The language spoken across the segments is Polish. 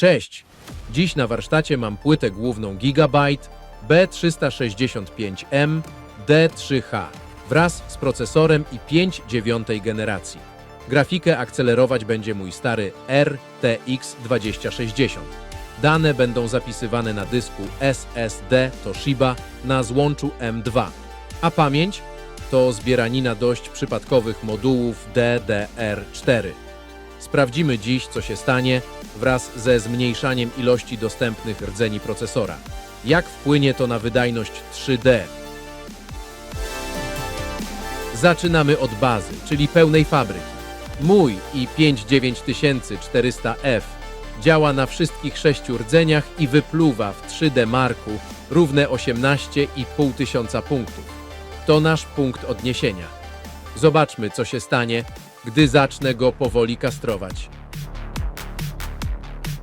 Cześć! Dziś na warsztacie mam płytę główną Gigabyte B365M D3H wraz z procesorem i5 dziewiątej generacji. Grafikę akcelerować będzie mój stary RTX 2060. Dane będą zapisywane na dysku SSD Toshiba na złączu M2, a pamięć to zbieranina dość przypadkowych modułów DDR4. Sprawdzimy dziś, co się stanie wraz ze zmniejszaniem ilości dostępnych rdzeni procesora. Jak wpłynie to na wydajność 3D? Zaczynamy od bazy, czyli pełnej fabryki. Mój i5 9400F działa na wszystkich 6 rdzeniach i wypluwa w 3D Marku równe 18,5 tysiąca punktów. To nasz punkt odniesienia. Zobaczmy, co się stanie, gdy zacznę go powoli kastrować.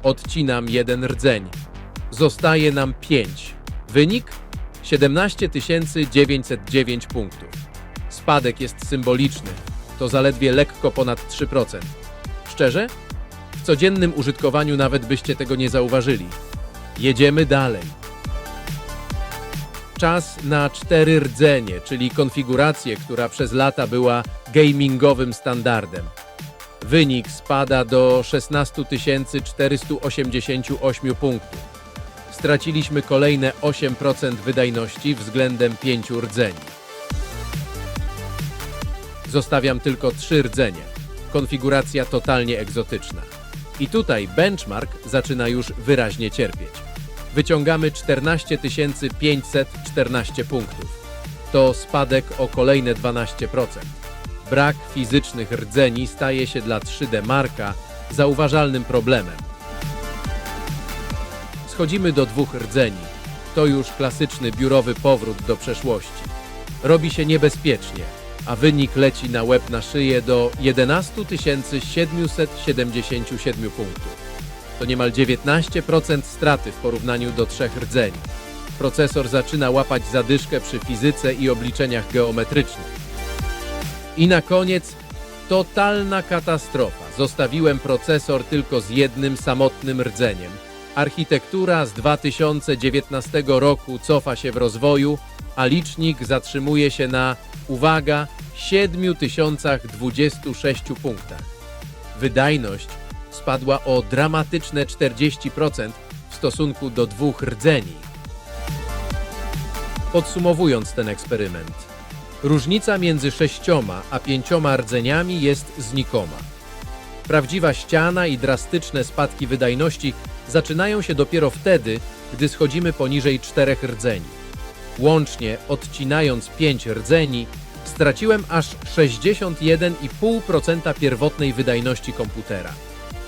Odcinam jeden rdzeń. Zostaje nam 5. Wynik? 17 909 punktów. Spadek jest symboliczny. To zaledwie lekko ponad 3%. Szczerze? W codziennym użytkowaniu nawet byście tego nie zauważyli. Jedziemy dalej. Czas na 4 rdzenie, czyli konfigurację, która przez lata była gamingowym standardem. Wynik spada do 16 488 punktów. Straciliśmy kolejne 8% wydajności względem 5 rdzeni. Zostawiam tylko 3 rdzenie. Konfiguracja totalnie egzotyczna. I tutaj benchmark zaczyna już wyraźnie cierpieć. Wyciągamy 14 514 punktów. To spadek o kolejne 12%. Brak fizycznych rdzeni staje się dla 3D Marka zauważalnym problemem. Schodzimy do 2 rdzeni. To już klasyczny biurowy powrót do przeszłości. Robi się niebezpiecznie, a wynik leci na łeb na szyję do 11 777 punktów. To niemal 19% straty w porównaniu do 3 rdzeni. Procesor zaczyna łapać zadyszkę przy fizyce i obliczeniach geometrycznych. I na koniec totalna katastrofa. Zostawiłem procesor tylko z jednym samotnym rdzeniem. Architektura z 2019 roku cofa się w rozwoju, a licznik zatrzymuje się na, uwaga, 7026 punktach. Wydajność spadła o dramatyczne 40% w stosunku do 2 rdzeni. Podsumowując ten eksperyment, różnica między 6 a 5 rdzeniami jest znikoma. Prawdziwa ściana i drastyczne spadki wydajności zaczynają się dopiero wtedy, gdy schodzimy poniżej 4 rdzeni. Łącznie odcinając 5 rdzeni, straciłem aż 61,5% pierwotnej wydajności komputera.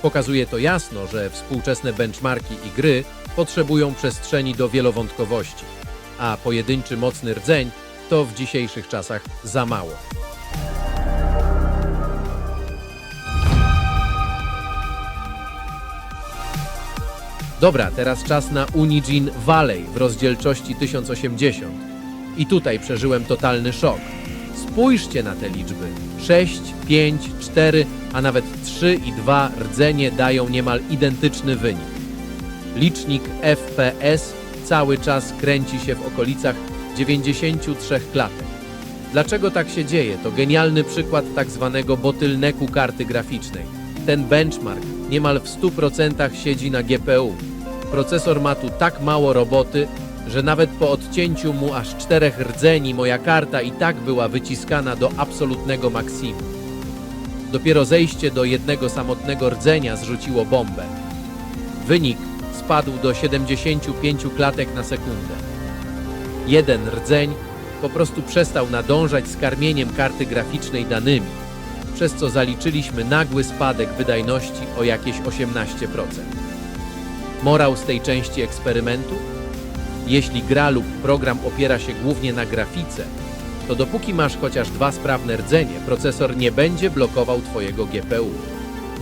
Pokazuje to jasno, że współczesne benchmarki i gry potrzebują przestrzeni do wielowątkowości, a pojedynczy mocny rdzeń to w dzisiejszych czasach za mało. Dobra, teraz czas na Unigine Valley w rozdzielczości 1080. I tutaj przeżyłem totalny szok. Spójrzcie na te liczby. 6, 5, 4, a nawet 3 i 2 rdzenie dają niemal identyczny wynik. Licznik FPS cały czas kręci się w okolicach 93 klatek. Dlaczego tak się dzieje? To genialny przykład tak zwanego bottlenecku karty graficznej. Ten benchmark niemal w 100% siedzi na GPU. Procesor ma tu tak mało roboty, że nawet po odcięciu mu aż 4 rdzeni moja karta i tak była wyciskana do absolutnego maksimum. Dopiero zejście do jednego samotnego rdzenia zrzuciło bombę. Wynik spadł do 75 klatek na sekundę. Jeden rdzeń po prostu przestał nadążać z karmieniem karty graficznej danymi, przez co zaliczyliśmy nagły spadek wydajności o jakieś 18%. Morał z tej części eksperymentu? Jeśli gra lub program opiera się głównie na grafice, to dopóki masz chociaż 2 sprawne rdzenie, procesor nie będzie blokował Twojego GPU.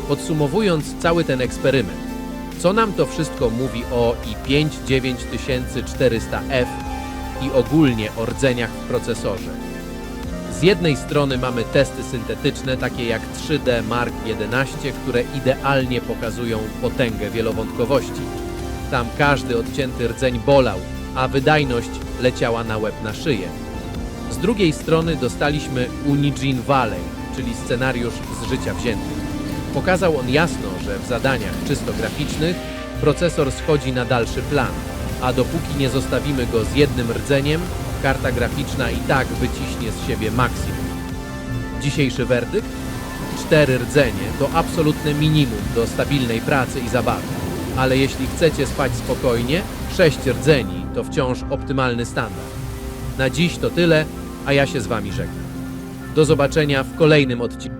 Podsumowując cały ten eksperyment, co nam to wszystko mówi o i5 9400F i ogólnie o rdzeniach w procesorze? Z jednej strony mamy testy syntetyczne, takie jak 3D Mark 11, które idealnie pokazują potęgę wielowątkowości. Tam każdy odcięty rdzeń bolał, a wydajność leciała na łeb na szyję. Z drugiej strony dostaliśmy Unigine Valley, czyli scenariusz z życia wzięty. Pokazał on jasno, że w zadaniach czysto graficznych procesor schodzi na dalszy plan, a dopóki nie zostawimy go z jednym rdzeniem, karta graficzna i tak wyciśnie z siebie maksimum. Dzisiejszy werdykt? 4 rdzenie to absolutne minimum do stabilnej pracy i zabawy. Ale jeśli chcecie spać spokojnie, 6 rdzeni to wciąż optymalny standard. Na dziś to tyle, a ja się z Wami żegnam. Do zobaczenia w kolejnym odcinku.